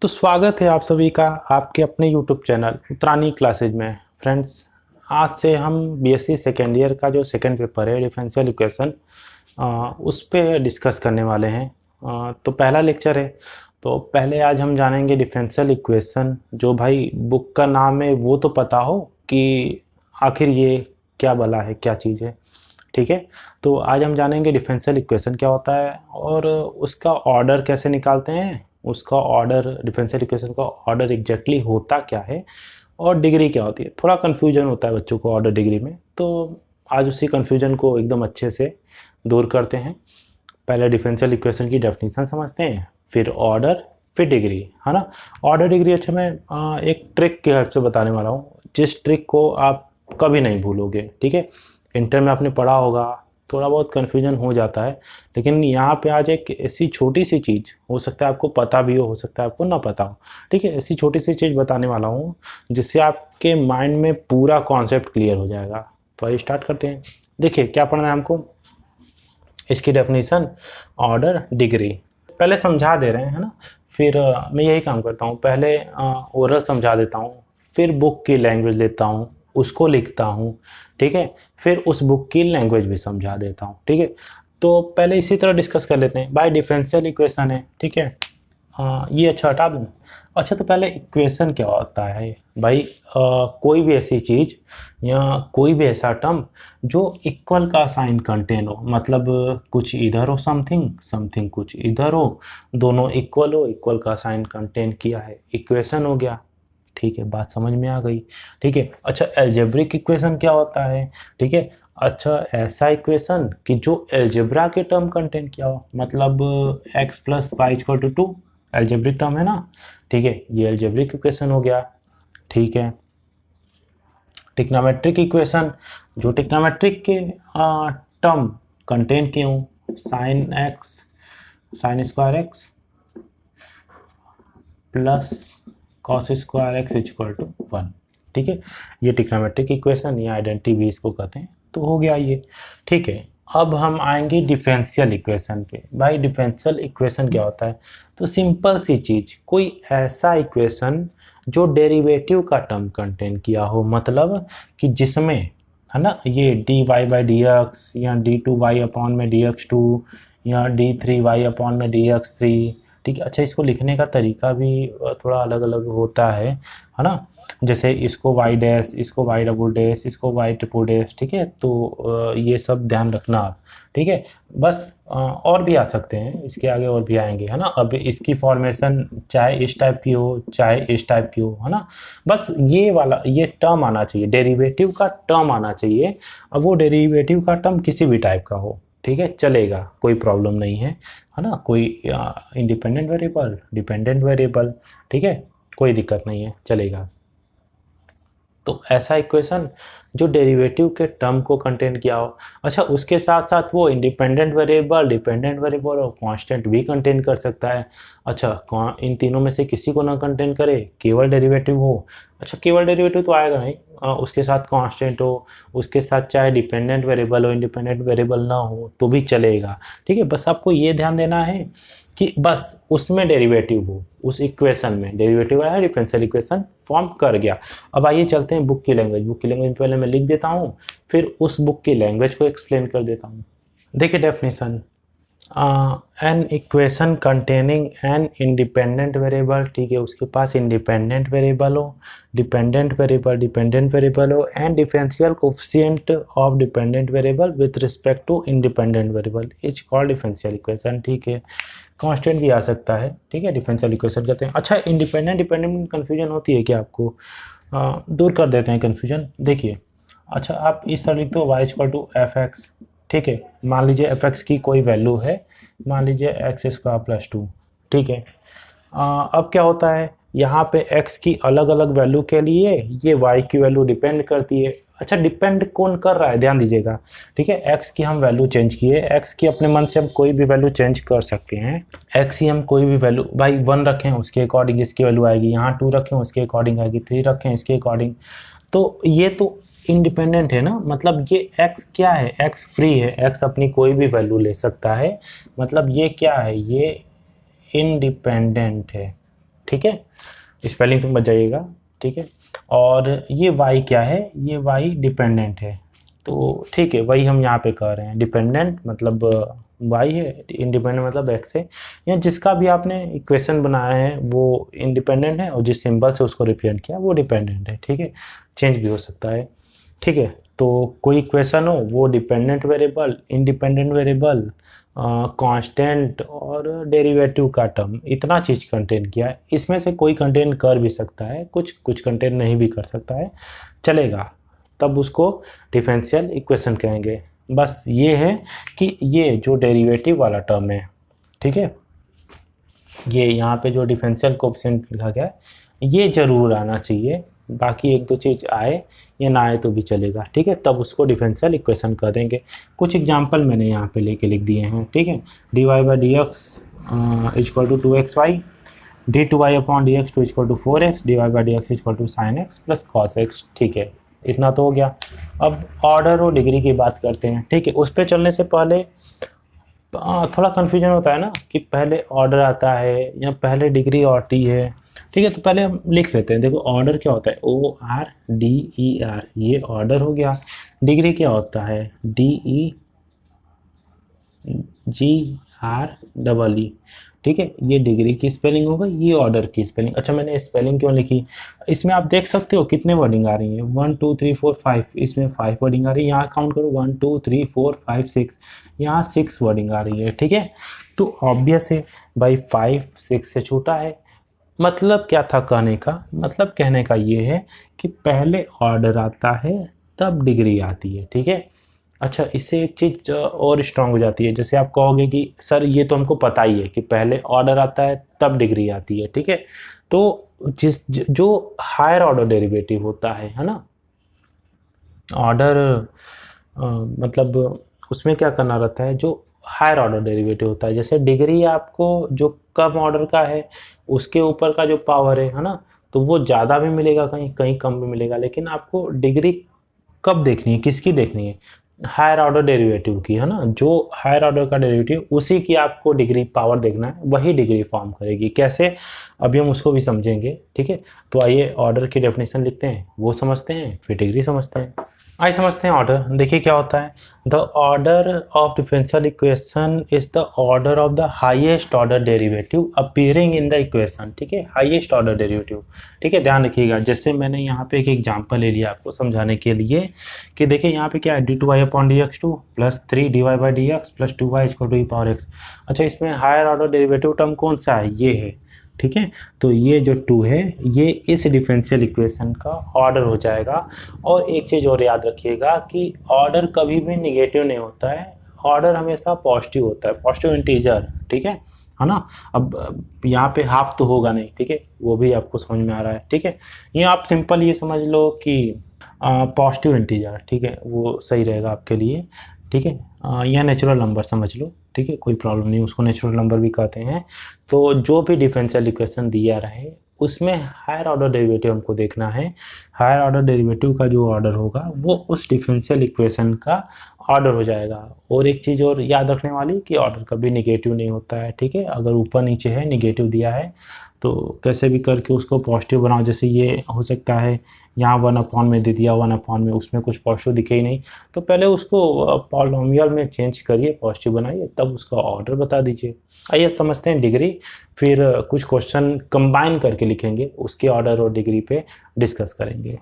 तो स्वागत है आप सभी का आपके अपने YouTube चैनल उत्तरानी क्लासेज में। फ्रेंड्स, आज से हम बीएससी सेकेंड ईयर का जो सेकेंड पेपर है डिफरेंशियल इक्वेशन उस पे डिस्कस करने वाले हैं। तो पहला लेक्चर है। तो पहले आज हम जानेंगे डिफरेंशियल इक्वेशन। जो भाई बुक का नाम है वो तो पता हो कि आखिर ये क्या भला है, क्या चीज़ है। ठीक है, तो आज हम जानेंगे डिफरेंशियल इक्वेशन क्या होता है और उसका ऑर्डर कैसे निकालते हैं, उसका ऑर्डर, डिफरेंशियल इक्वेशन का ऑर्डर एग्जैक्टली होता क्या है और डिग्री क्या होती है। थोड़ा कन्फ्यूजन होता है बच्चों को ऑर्डर डिग्री में, तो आज उसी कन्फ्यूजन को एकदम अच्छे से दूर करते हैं। पहले डिफरेंशियल इक्वेशन की डेफिनेशन समझते हैं, फिर ऑर्डर, फिर डिग्री, है ना। ऑर्डर डिग्री अच्छा मैं एक ट्रिक के हेल्प से बताने वाला हूँ, जिस ट्रिक को आप कभी नहीं भूलोगे। ठीक है, इंटर में आपने पढ़ा होगा, थोड़ा बहुत कन्फ्यूजन हो जाता है, लेकिन यहाँ पे आज एक ऐसी छोटी सी चीज़, हो सकता है आपको पता भी हो सकता है आपको ना पता हो। ठीक है, ऐसी छोटी सी चीज़ बताने वाला हूँ जिससे आपके माइंड में पूरा कॉन्सेप्ट क्लियर हो जाएगा। तो आइए स्टार्ट करते हैं। देखिए क्या पढ़ना है हमको, इसकी डेफिनेशन, ऑर्डर, डिग्री पहले समझा दे रहे हैं, है ना। फिर मैं यही काम करता हूँ, पहले ओरल समझा देता हूँ, फिर बुक की लैंग्वेज लेता हूँ, उसको लिखता हूँ। ठीक है, फिर उस बुक की लैंग्वेज भी समझा देता हूँ। ठीक है, तो पहले इसी तरह डिस्कस कर लेते हैं। बाय डिफरेंशियल इक्वेशन है, ठीक है। ये अच्छा हटा दूँ। अच्छा, तो पहले इक्वेशन क्या होता है भाई। कोई भी ऐसी चीज़ या कोई भी ऐसा टर्म जो इक्वल का साइन कंटेन हो, मतलब कुछ इधर हो समथिंग, समथिंग कुछ इधर हो, दोनों इक्वल हो, इक्वल का साइन कंटेन किया है, इक्वेशन हो गया। ठीक है, बात समझ में आ गई। ठीक है, अच्छा एल्जेब्रिक इक्वेशन क्या होता है। ठीक है, अच्छा ऐसा इक्वेशन कि जो एल्जेब्रा के टर्म कंटेन किया हो, मतलब x plus y equal to 2 algebraic term है ना। ठीक है, ये एल्जेब्रिक इक्वेशन हो गया। ठीक है, टिग्नोमेट्रिक इक्वेशन, जो टिग्नोमेट्रिक के टर्म कंटेन किए हों, sine x, sine square x plus cos square x equal to 1। ठीक है, ये टिग्नोमेट्रिक इक्वेशन या आइडेंटिटी भी इसको कहते हैं। तो हो गया ये। ठीक है, अब हम आएंगे डिफरेंशियल इक्वेशन पे। भाई डिफरेंशियल इक्वेशन क्या होता है, तो सिंपल सी चीज, कोई ऐसा इक्वेशन जो डेरिवेटिव का टर्म कंटेन किया हो, मतलब कि जिसमें, है ना, ये d y by d x या डी टू वाई अपॉन में डी एक्स टू या डी थ्री वाई अपॉन में डी एक्स थ्री। ठीक है, अच्छा इसको लिखने का तरीका भी थोड़ा अलग अलग होता है ना। जैसे इसको वाई डैश, इसको वाई डबल डैश, इसको वाई ट्रिपल डैश। ठीक है, तो ये सब ध्यान रखना आप। ठीक है, बस और भी आ सकते हैं, इसके आगे और भी आएंगे, है ना। अब इसकी फॉर्मेशन चाहे इस टाइप की हो चाहे इस टाइप की हो, है ना। बस ये वाला, ये टर्म आना चाहिए, डेरिवेटिव का टर्म आना चाहिए। अब वो डेरिवेटिव का टर्म किसी भी टाइप का हो, ठीक है, चलेगा, कोई प्रॉब्लम नहीं है ना। कोई इंडिपेंडेंट वेरिएबल, डिपेंडेंट वेरिएबल, ठीक है, कोई दिक्कत नहीं है, चलेगा। तो ऐसा इक्वेशन जो डेरिवेटिव के टर्म को कंटेन किया हो। अच्छा, उसके साथ साथ वो इंडिपेंडेंट वेरिएबल, डिपेंडेंट वेरिएबल और कांस्टेंट भी कंटेन कर सकता है। अच्छा, इन तीनों में से किसी को ना कंटेन करे, केवल डेरिवेटिव हो। अच्छा, केवल डेरिवेटिव तो आएगा नहीं, उसके साथ कांस्टेंट हो, उसके साथ चाहे डिपेंडेंट वेरिएबल हो, इंडिपेंडेंट वेरिएबल ना हो तो भी चलेगा। ठीक है, बस आपको ये ध्यान देना है कि बस उसमें डेरिवेटिव हो, उस इक्वेशन में डेरिवेटिव आया, डिफरेंशियल इक्वेशन फॉर्म कर गया। अब आइए चलते हैं बुक की लैंग्वेज। बुक की लैंग्वेज पहले मैं लिख देता हूँ, फिर उस बुक की लैंग्वेज को एक्सप्लेन कर देता हूँ। देखिए definition, an equation containing an independent variable. ठीक है, उसके पास इंडिपेंडेंट वेरिएबल हो, डिपेंडेंट वेरिएबल हो and differential coefficient of dependent variable with respect to independent variable is called differential equation. ठीक है, कांस्टेंट भी आ सकता है। ठीक है, डिफरेंशियल इक्वेशन कहते हैं। अच्छा, इंडिपेंडेंट डिपेंडेंट कन्फ्यूजन होती है क्या आपको, दूर कर देते हैं कन्फ्यूजन। देखिए, अच्छा आप इस तरह लिख दो, y equal to f x. ठीक है, मान लीजिए एफ एक्स की कोई वैल्यू है, मान लीजिए एक्स स्क्वायर प्लस 2। ठीक है, अब क्या होता है, यहाँ पे x की अलग अलग वैल्यू के लिए ये y की वैल्यू डिपेंड करती है। अच्छा, डिपेंड कौन कर रहा है, ध्यान दीजिएगा। ठीक है, x की हम वैल्यू चेंज किए, x की अपने मन से हम कोई भी वैल्यू चेंज कर सकते हैं। x की हम कोई भी वैल्यू, भाई 1 रखें उसके अकॉर्डिंग इसकी वैल्यू आएगी, यहाँ 2 रखें उसके अकॉर्डिंग आएगी, 3 रखें इसके अकॉर्डिंग। तो ये तो इंडिपेंडेंट है ना, मतलब ये x क्या है, x फ्री है, x अपनी कोई भी वैल्यू ले सकता है, मतलब ये क्या है, ये इंडिपेंडेंट है। ठीक है, स्पेलिंग पे मत जाइएगा, ठीक है। और ये y क्या है, ये y डिपेंडेंट है, तो ठीक है वही हम यहाँ पे कर रहे हैं। डिपेंडेंट मतलब y है, इंडिपेंडेंट मतलब x है। या जिसका भी आपने इक्वेशन बनाया है वो इंडिपेंडेंट है और जिस सिंबल से उसको रिप्रेजेंट किया वो डिपेंडेंट है, ठीक है, चेंज भी हो सकता है, ठीक है। तो कोई इक्वेशन हो वो dependent variable, independent variable, constant और डेरिवेटिव का टर्म, इतना चीज़ कंटेन किया है। इसमें से कोई कंटेन कर भी सकता है, कुछ कंटेन नहीं भी कर सकता है, चलेगा, तब उसको डिफरेंशियल इक्वेशन कहेंगे। बस ये है कि ये जो डेरिवेटिव वाला टर्म है, ठीक है, ये यहाँ पे जो डिफरेंशियल कोएफिशिएंट लिखा गया है ये जरूर आना चाहिए, बाकी एक दो चीज़ आए या ना आए तो भी चलेगा, ठीक है, तब उसको डिफरेंशियल इक्वेशन कर देंगे। कुछ एग्जांपल मैंने यहाँ पे लेके लिख दिए हैं, ठीक है। dy by d x equal to 2xy, d2y upon d x two equal to 4x, dy by d x equal to sine x plus cos x, ठीक है, इतना तो हो गया। अब ऑर्डर और डिग्री की बात करते हैं, ठीक है। उस पर चलने से पहले थोड़ा कन्फ्यूजन होता है ना कि पहले ऑर्डर आता है या पहले डिग्री आती है, ठीक है। तो पहले हम लिख लेते हैं, देखो ऑर्डर क्या होता है, ORDER, ये ऑर्डर हो गया। डिग्री क्या होता है, DEGREE, ठीक है, ये डिग्री की स्पेलिंग होगा, ये ऑर्डर की स्पेलिंग। अच्छा मैंने स्पेलिंग क्यों लिखी, इसमें आप देख सकते हो कितने वर्डिंग आ रही है, 1 2 3 4 5, इसमें 5 वर्डिंग आ रही है। यहाँ काउंट करो 1 2 3 4 5 6, यहाँ 6 वर्डिंग आ रही है, ठीक है। तो ऑब्वियस है भाई 5 6 से छोटा है। मतलब क्या था कहने का, मतलब कहने का ये है कि पहले ऑर्डर आता है तब डिग्री आती है, ठीक है। अच्छा इससे एक चीज़ और स्ट्रांग हो जाती है, जैसे आप कहोगे कि सर ये तो हमको पता ही है कि पहले ऑर्डर आता है तब डिग्री आती है, ठीक है। तो जो हायर ऑर्डर डेरिवेटिव होता है ना, ऑर्डर मतलब उसमें क्या करना रहता है, जो हायर ऑर्डर डेरिवेटिव होता है, जैसे डिग्री आपको जो कम ऑर्डर का है उसके ऊपर का जो पावर है ना, तो वो ज़्यादा भी मिलेगा, कहीं कहीं कम भी मिलेगा, लेकिन आपको डिग्री कब देखनी है, किसकी देखनी है, हायर ऑर्डर डेरिवेटिव की, है ना। जो हायर ऑर्डर का डेरिवेटिव उसी की आपको डिग्री पावर देखना है, वही डिग्री फॉर्म करेगी। कैसे, अभी हम उसको भी समझेंगे, ठीक है। तो आइए ऑर्डर की डेफिनेशन लिखते हैं, वो समझते हैं फिर डिग्री समझते हैं। आइए समझते हैं ऑर्डर। देखिए क्या होता है, the order of differential equation is the order of the highest order derivative appearing in the equation, ठीक है, हाईएस्ट ऑर्डर डेरिवेटिव, ठीक है। ध्यान रखिएगा, जैसे मैंने यहाँ पे एक एग्जांपल ले लिया आपको समझाने के लिए कि देखिए यहाँ पे क्या है, d2y upon d x two plus 3 dy by d x plus 2y equal to e power x. अच्छा इसमें हायर ऑर्डर डेरिवेटिव टर्म कौन सा है, ये है, ठीक है। तो ये जो 2 है ये इस डिफरेंशियल इक्वेशन का ऑर्डर हो जाएगा। और एक चीज़ और याद रखिएगा कि ऑर्डर कभी भी निगेटिव नहीं होता है, ऑर्डर हमेशा पॉजिटिव होता है, पॉजिटिव इंटीजर, ठीक है ना। अब यहाँ पे हाफ तो होगा नहीं, ठीक है, वो भी आपको समझ में आ रहा है, ठीक है। ये आप सिंपल ये समझ लो कि पॉजिटिव इंटीजर, ठीक है, वो सही रहेगा आपके लिए, ठीक है। यह नेचुरल नंबर समझ लो, ठीक है, कोई प्रॉब्लम नहीं, उसको नेचुरल नंबर भी कहते हैं। तो जो भी डिफरेंशियल इक्वेशन दिया रहे उसमें हायर ऑर्डर डेरिवेटिव हमको देखना है। हायर ऑर्डर डेरिवेटिव का जो ऑर्डर होगा वो उस डिफरेंशियल इक्वेशन का ऑर्डर हो जाएगा। और एक चीज़ और याद रखने वाली कि ऑर्डर कभी निगेटिव नहीं होता है, ठीक है। अगर ऊपर नीचे है निगेटिव दिया है तो कैसे भी करके उसको पॉजिटिव बनाओ। जैसे ये हो सकता है यहाँ 1 अपॉन में दे दिया, 1 अपॉन में उसमें कुछ पॉजिटिव दिखे ही नहीं, तो पहले उसको पॉलिनोमियल में चेंज करिए, पॉजिटिव बनाइए, तब उसका ऑर्डर बता दीजिए। आइए समझते हैं डिग्री, फिर कुछ क्वेश्चन कंबाइन करके लिखेंगे, उसके ऑर्डर और डिग्री पे डिस्कस करेंगे।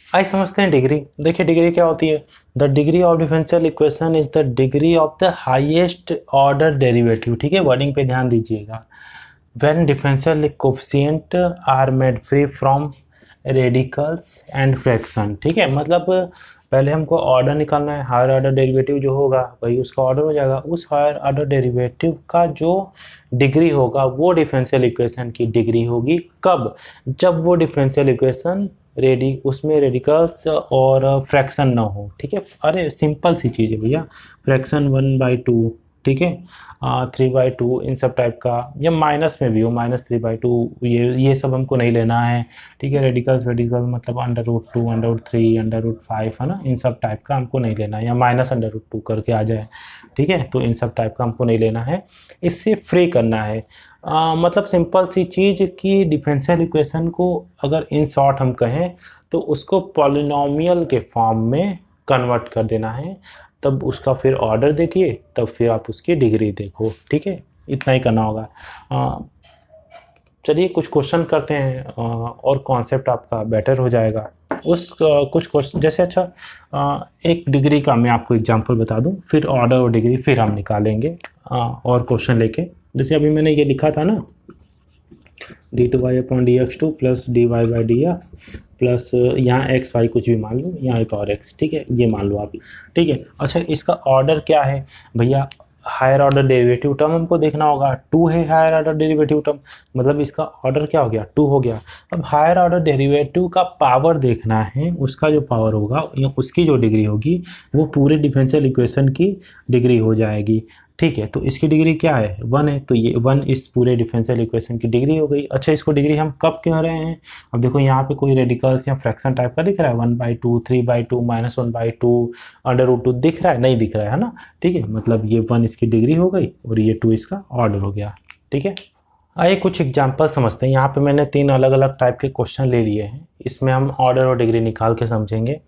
आइए समझते हैं डिग्री। देखिए डिग्री क्या होती है, the degree of differential equation is the degree of the highest order derivative, ठीक है, वर्डिंग पे ध्यान दीजिएगा। When differential coefficient are made free from radicals and fraction, ठीक है, मतलब पहले हमको ऑर्डर निकालना है, हायर ऑर्डर डेरिवेटिव जो होगा वही उसका ऑर्डर हो जाएगा। उस हायर ऑर्डर डेरिवेटिव का जो डिग्री होगा वो डिफरेंशियल इक्वेशन की डिग्री होगी। कब, जब वो डिफरेंशियल इक्वेशन उसमें रेडिकल्स और फ्रैक्शन ना हो, ठीक है। अरे सिंपल सी चीज़ है भैया, फ्रैक्शन 1/2, ठीक है, 3/2 इन सब टाइप का, या माइनस में भी हो, -3/2, ये सब हमको नहीं लेना है, ठीक है। रेडिकल्स मतलब √2, √3, √5 है ना, इन सब टाइप का हमको नहीं लेना है, या -√2 करके आ जाए, ठीक है। तो इन सब टाइप का हमको नहीं लेना है, इससे फ्री करना है। मतलब सिंपल सी चीज़ कि डिफरेंशियल इक्वेशन को अगर इन शॉर्ट हम कहें तो उसको पॉलिनोमियल के फॉर्म में कन्वर्ट कर देना है, तब उसका फिर ऑर्डर देखिए, तब फिर आप उसकी डिग्री देखो, ठीक है। इतना ही करना होगा। चलिए कुछ क्वेश्चन करते हैं और कॉन्सेप्ट आपका बेटर हो जाएगा। कुछ क्वेश्चन जैसे, अच्छा एक डिग्री का मैं आपको एग्जांपल बता दूं, फिर ऑर्डर और डिग्री फिर हम निकालेंगे और क्वेश्चन लेके। जैसे अभी मैंने ये लिखा था ना, d2y/dx2 प्लस dy/dx प्लस यहाँ एक्स वाई कुछ भी मान लो, यहाँ एक और एक्स, ठीक है, ये मान लो आप, ठीक है। अच्छा इसका ऑर्डर क्या है भैया, हायर ऑर्डर डेरिवेटिव टर्म हमको देखना होगा, 2 है हायर ऑर्डर डेरिवेटिव टर्म, मतलब इसका ऑर्डर क्या हो गया, 2 हो गया। अब हायर ऑर्डर डेरिवेटिव का पावर देखना है, उसका जो पावर होगा या उसकी जो डिग्री होगी वो पूरे डिफरेंशियल इक्वेशन की डिग्री हो जाएगी, ठीक है। तो इसकी डिग्री क्या है, 1 है, तो ये 1 इस पूरे डिफरेंशियल इक्वेशन की डिग्री हो गई। अच्छा इसको डिग्री हम कब कह रहे हैं, अब देखो यहाँ पे कोई रेडिकल्स या फ्रैक्शन टाइप का दिख रहा है, 1/2, 3/2, -1/2, √2 दिख रहा है, नहीं दिख रहा है ना, ठीक है। मतलब ये 1 इसकी डिग्री हो गई और ये 2 इसका ऑर्डर हो गया, ठीक है। आइए कुछ एग्जाम्पल समझते हैं। यहाँ पे मैंने 3 अलग अलग टाइप के क्वेश्चन ले लिए हैं, इसमें हम ऑर्डर और डिग्री निकाल के समझेंगे।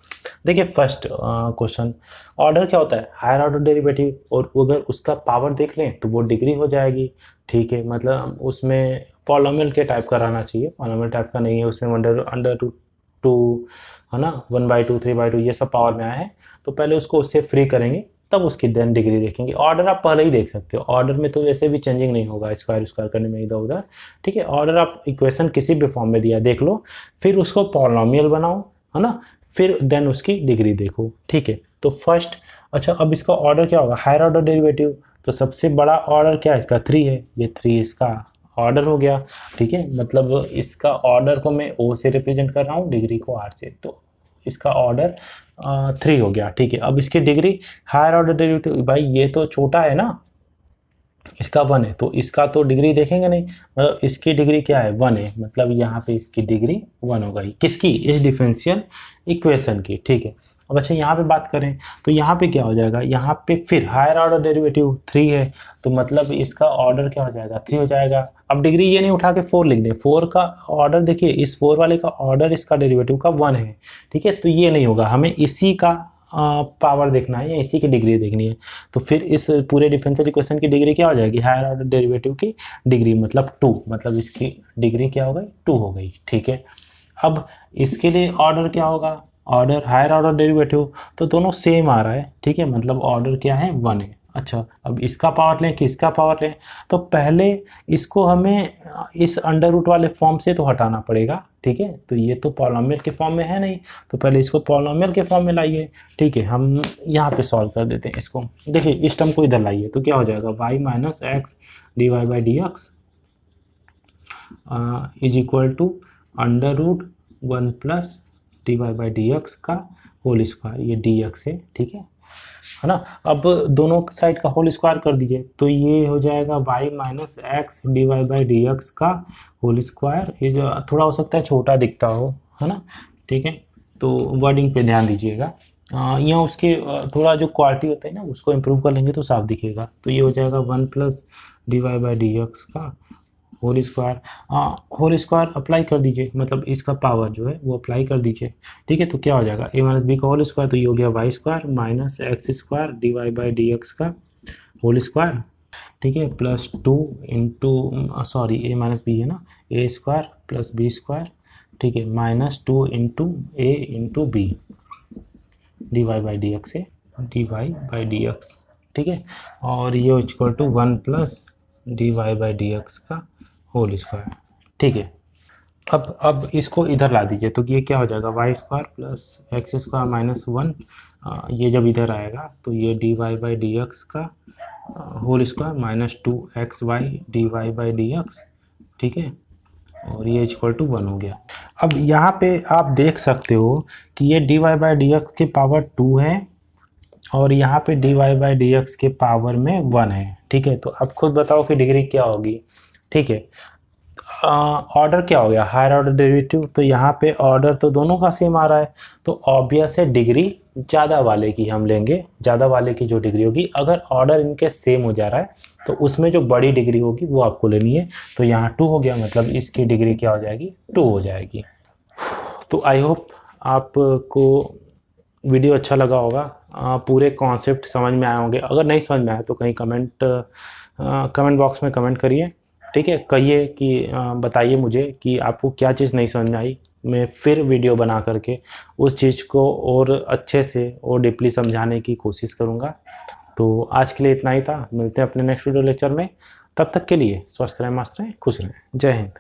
देखिए फर्स्ट क्वेश्चन, ऑर्डर क्या होता है, हायर ऑर्डर डेरिवेटिव, और अगर उसका पावर देख लें तो वो डिग्री हो जाएगी, ठीक है। मतलब उसमें पॉलिनोमियल के टाइप का रहना चाहिए, पॉलिनोमियल टाइप का नहीं है, उसमें √2 है ना, 1/2, 3/2 ये सब पावर में आया है, तो पहले उसको उससे फ्री करेंगे, तब उसकी देन डिग्री देखेंगे। ऑर्डर आप पहले ही देख सकते हो, ऑर्डर में तो वैसे भी चेंजिंग नहीं होगा स्क्वायर करने में इधर उधर, ठीक है। ऑर्डर आप इक्वेशन किसी भी फॉर्म में दिया देख लो, फिर उसको पॉलिनोमियल बनाओ, है ना, फिर देन उसकी डिग्री देखो, ठीक है। तो फर्स्ट, अच्छा अब इसका ऑर्डर क्या होगा, हायर ऑर्डर डेरिवेटिव, तो सबसे बड़ा ऑर्डर क्या है इसका, 3 है, ये 3 इसका ऑर्डर हो गया, ठीक है। मतलब इसका ऑर्डर को मैं O से रिप्रेजेंट कर रहा हूँ, डिग्री को R से, तो इसका ऑर्डर 3 हो गया, ठीक है। अब इसकी डिग्री, हायर ऑर्डर डेरिवेटिव, भाई ये तो छोटा है ना, इसका 1 है, तो इसका तो डिग्री देखेंगे नहीं, मतलब इसकी डिग्री क्या है, 1 है, मतलब यहाँ पे इसकी डिग्री 1 हो गई, किसकी, इस डिफरेंशियल इक्वेशन की, ठीक है। अब अच्छा यहाँ पे बात करें तो यहाँ पे क्या हो जाएगा, यहाँ पे फिर हायर ऑर्डर डेरिवेटिव 3 है, तो मतलब इसका ऑर्डर क्या हो जाएगा, 3 हो जाएगा। अब डिग्री ये नहीं उठा के 4 लिख दें, 4 का ऑर्डर देखिए, इस 4 वाले का ऑर्डर इसका डेरिवेटिव का 1 है, ठीक है। तो ये नहीं होगा, हमें इसी का पावर देखना है या इसी की डिग्री देखनी है, तो फिर इस पूरे डिफरेंशियल इक्वेशन की डिग्री क्या हो जाएगी, हायर ऑर्डर डेरिवेटिव की डिग्री मतलब 2, मतलब इसकी डिग्री क्या हो गई, 2 हो गई, ठीक है। अब इसके लिए ऑर्डर क्या होगा, ऑर्डर हायर ऑर्डर डेरिवेटिव, तो दोनों सेम आ रहा है, ठीक है, मतलब ऑर्डर क्या है, 1 है। अच्छा अब इसका पावर लें कि इसका पावर लें, तो पहले इसको हमें इस अंडर रूट वाले फॉर्म से तो हटाना पड़ेगा, ठीक है। तो ये तो पॉलिनोमियल के फॉर्म में है नहीं, तो पहले इसको पॉलिनोमियल के फॉर्म में लाइए, ठीक है। हम यहाँ पे सॉल्व कर देते हैं इसको, देखिए इस टर्म को इधर लाइए, तो क्या हो जाएगा, y - x dy/dx is equal to √1 plus dy/dx का होल स्क्वायर, ये dx है, ठीक है ना। अब दोनों साइड का होल स्क्वायर कर दीजिए, तो ये हो जाएगा y - x dy/dx का होल स्क्वायर, ये जो थोड़ा हो सकता है छोटा दिखता हो, है ना, ठीक है। तो वर्डिंग पे ध्यान दीजिएगा, यहाँ उसके थोड़ा जो क्वालिटी होता है ना उसको इम्प्रूव कर लेंगे तो साफ दिखेगा। तो ये हो जाएगा 1 प्लस dy/dx का होल स्क्वायर अप्लाई कर दीजिए, मतलब इसका पावर जो है वो अप्लाई कर दीजिए, ठीक है। तो क्या हो जाएगा, a - b का होल स्क्वायर, तो ये हो गया y² - x² dy/dx का होल स्क्वायर, ठीक है, plus 2 into sorry a - b है ना, a² प्लस b², ठीक है, -2 into a into b dy/dx है, dy/dx, ठीक है। और ये इक्वल टू 1 प्लस dy/dx का होल स्क्वायर, ठीक है। अब इसको इधर ला दीजिए, तो ये क्या हो जाएगा, y² प्लस x² माइनस 1, ये जब इधर आएगा तो ये dy/dx का होल स्क्वायर -2xy dy/dx, ठीक है, और ये इक्वल टू 1 हो गया। अब यहाँ पे आप देख सकते हो कि ये dy/dx की पावर 2 है और यहाँ पे dy बाई डी एक्स के पावर में 1 है। ठीक है, तो अब खुद बताओ कि डिग्री क्या होगी। ठीक है, ऑर्डर क्या हो गया, हायर ऑर्डर डेरिवेटिव, तो यहाँ पे ऑर्डर तो दोनों का सेम आ रहा है, तो ऑब्वियस है डिग्री ज़्यादा वाले की हम लेंगे, ज़्यादा वाले की जो डिग्री होगी। अगर ऑर्डर इनके सेम हो जा रहा है तो उसमें जो बड़ी डिग्री होगी वो आपको लेनी है। तो यहाँ 2 हो गया, मतलब इसकी डिग्री क्या हो जाएगी, 2 हो जाएगी। तो आई होप आपको वीडियो अच्छा लगा होगा, पूरे कॉन्सेप्ट समझ में आए होंगे। अगर नहीं समझ में आया तो कहीं कमेंट बॉक्स में कमेंट करिए। ठीक है, कहिए कि बताइए मुझे कि आपको क्या चीज़ नहीं समझ में आई। मैं फिर वीडियो बना करके उस चीज़ को और अच्छे से और डीपली समझाने की कोशिश करूँगा। तो आज के लिए इतना ही था, मिलते हैं अपने नेक्स्ट वीडियो लेक्चर में। तब तक के लिए स्वस्थ रहें, मस्त रहें, खुश रहें। जय हिंद।